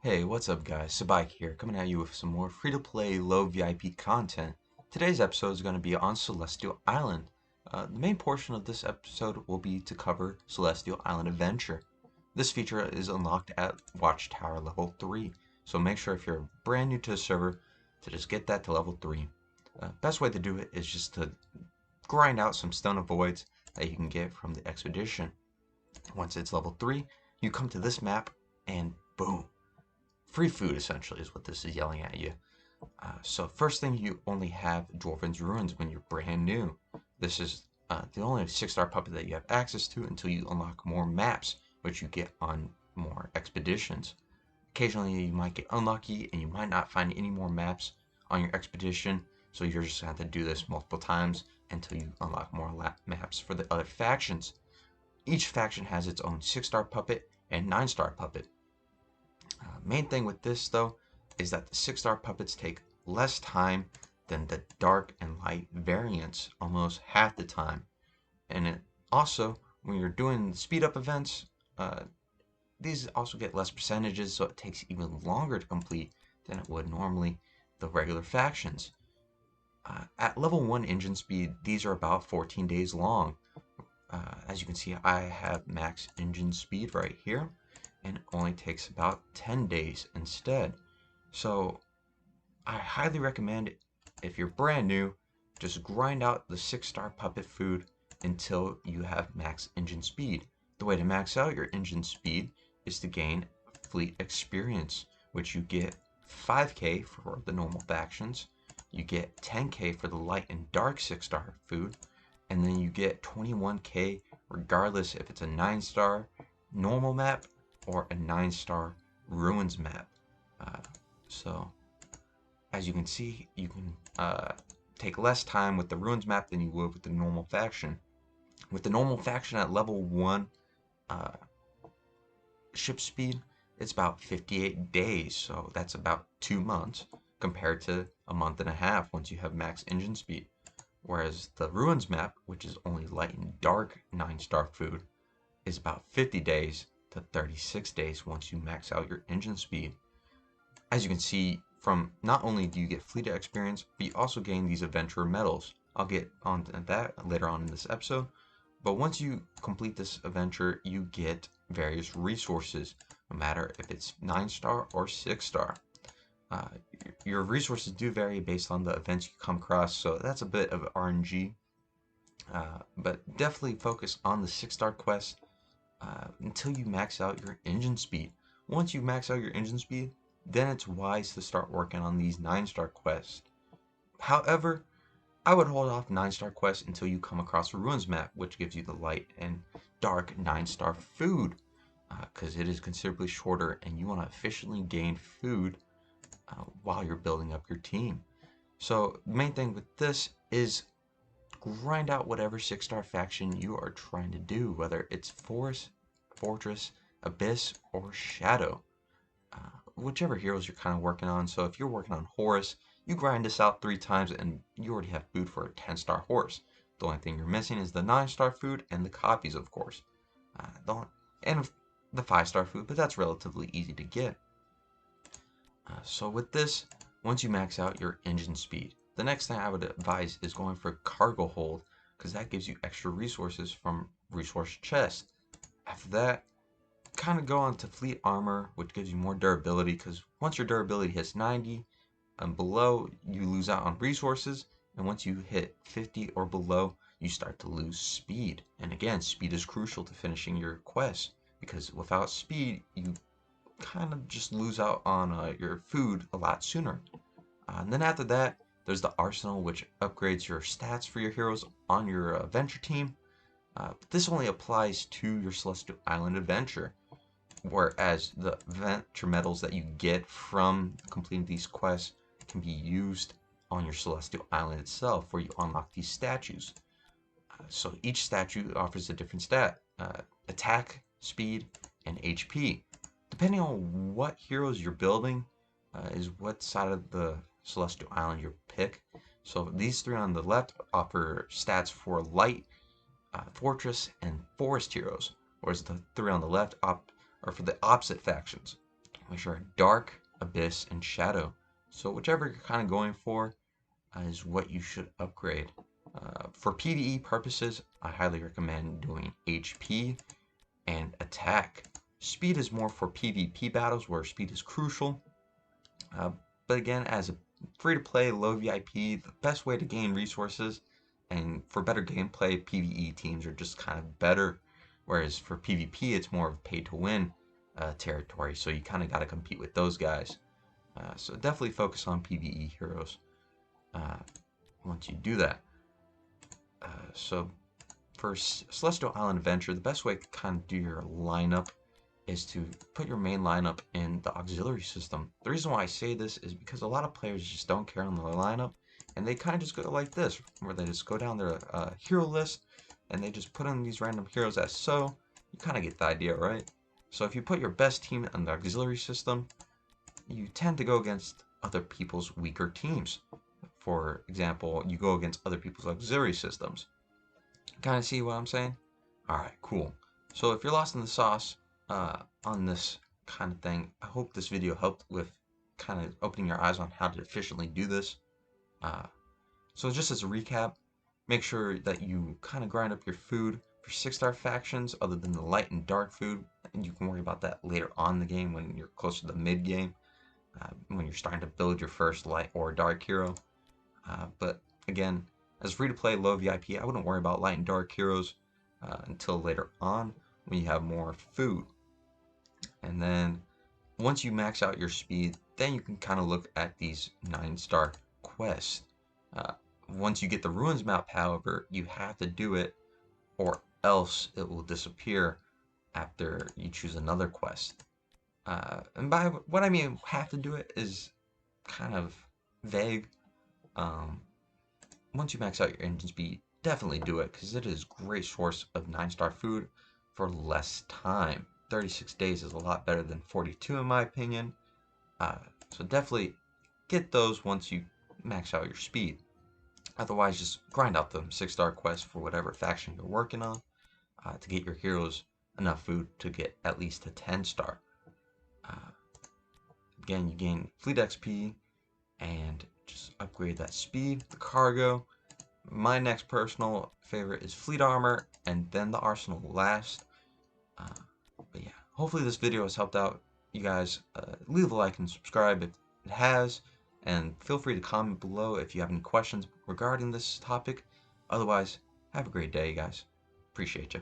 Hey, what's up guys? Sabike here, coming at you with some more free-to-play low VIP content. Today's episode is going to be on Celestial Island. The main portion of this episode will be to cover Celestial Island Adventure. This feature is unlocked at Watchtower level 3, so make sure if you're brand new to the server to just get that to level 3. Best way to do it is just to grind out some stone of voids that you can get from the expedition. Once it's level 3, you come to this map and boom. Free food, essentially, is what this is yelling at you. So first thing, you only have Dwarven's Ruins when you're brand new. This is the only 6-star puppet that you have access to until you unlock more maps, which you get on more expeditions. Occasionally, you might get unlucky and you might not find any more maps on your expedition, so you're just going to have to do this multiple times until you unlock more maps for the other factions. Each faction has its own 6-star puppet and 9-star puppet. Main thing with this though is that the 6-star puppets take less time than the dark and light variants, almost half the time. And it also, when you're doing speed up events, these also get less percentages, so it takes even longer to complete than it would normally the regular factions. At level 1 engine speed, these are about 14 days long. As you can see, I have max engine speed right here, and it only takes about 10 days instead. So I highly recommend, if you're brand new, just grind out the 6-star puppet food until you have max engine speed. The way to max out your engine speed is to gain fleet experience, which you get 5k for the normal factions, you get 10k for the light and dark 6-star food, and then you get 21k regardless if it's a 9-star normal map or a 9-star ruins map. So as you can see, you can take less time with the ruins map than you would with the normal faction. With the normal faction at level 1 ship speed, it's about 58 days, so that's about 2 months compared to a month and a half once you have max engine speed. Whereas the ruins map, which is only light and dark 9-star food, is about 50 days to 36 days once you max out your engine speed. As you can see, from not only do you get fleet experience, but you also gain these adventurer medals. I'll get on to that later on in this episode. But once you complete this adventure, you get various resources, no matter if it's 9-star or 6-star. Your resources do vary based on the events you come across, so that's a bit of RNG. But definitely focus on the 6-star quest until you max out your engine speed. Once you max out your engine speed, then it's wise to start working on these 9-star quests. However, I would hold off 9-star quests until you come across a ruins map, which gives you the light and dark 9-star food, because it is considerably shorter and you want to efficiently gain food while you're building up your team. So the main thing with this is grind out whatever 6-star faction you are trying to do, whether it's Forest, Fortress, Abyss, or Shadow. Whichever heroes you're kind of working on. So if you're working on Horus, you grind this out 3 times and you already have food for a 10-star horse. The only thing you're missing is the 9-star food and the copies, of course. And the 5-star food, but that's relatively easy to get. So with this, once you max out your engine speed, the next thing I would advise is going for cargo hold, because that gives you extra resources from resource chest. After that, kind of go on to fleet armor, which gives you more durability, because once your durability hits 90 and below, you lose out on resources, and once you hit 50 or below, you start to lose speed. And again, speed is crucial to finishing your quest, because without speed, you kind of just lose out on your food a lot sooner. And then after that, there's the arsenal, which upgrades your stats for your heroes on your adventure team. But this only applies to your Celestial Island adventure, whereas the adventure medals that you get from completing these quests can be used on your Celestial Island itself, where you unlock these statues. So each statue offers a different stat: attack, speed, and HP. Depending on what heroes you're building, is what side of the Celestial Island you pick. So these 3 on the left offer stats for light, fortress, and forest heroes, whereas the 3 on the left are for the opposite factions. which are Dark, Abyss, and Shadow. So whichever you're kind of going for is what you should upgrade. For PvE purposes, I highly recommend doing HP and Attack. Speed is more for PvP battles where speed is crucial. Uh, but again, as a free-to-play, low VIP, the best way to gain resources and for better gameplay, PvE teams are just kind of better. Whereas for PvP, it's more of pay-to-win territory, so you kind of got to compete with those guys. So definitely focus on PvE heroes uh, once you do that. So for Celestial Island Adventure, the best way to kind of do your lineup is to put your main lineup in the auxiliary system. The reason why I say this is because a lot of players just don't care on the lineup, and they kind of just go like this, where they just go down their hero list, and they just put in these random heroes as so. You kind of get the idea, right? So if you put your best team in the auxiliary system, you tend to go against other people's weaker teams. For example, you go against other people's auxiliary systems. Kind of see what I'm saying? Alright, cool. So if you're lost in the sauce on this kind of thing, I hope this video helped with kind of opening your eyes on how to efficiently do this. Uh, so just as a recap, make sure that you kind of grind up your food for 6-star factions other than the light and dark food. And you can worry about that later on in the game when you're closer to the mid game, when you're starting to build your first light or dark hero. But again, as free-to-play low VIP, I wouldn't worry about light and dark heroes until later on when you have more food. And then once you max out your speed, then you can kind of look at these 9-star quests. Uh, Once you get the Ruins map, however, you have to do it or else it will disappear after you choose another quest. And by what I mean have to do it is kind of vague. Once you max out your engine speed, definitely do it because it is a great source of 9-star food for less time. 36 days is a lot better than 42 in my opinion. So definitely get those once you max out your speed. Otherwise, just grind out them 6-star quests for whatever faction you're working on to get your heroes enough food to get at least a 10-star. Again, you gain fleet XP and just upgrade that speed, the cargo. My next personal favorite is fleet armor and then the arsenal last. But yeah, hopefully this video has helped out you guys. Leave a like and subscribe if it has, and feel free to comment below if you have any questions regarding this topic. Otherwise, have a great day, guys. Appreciate you.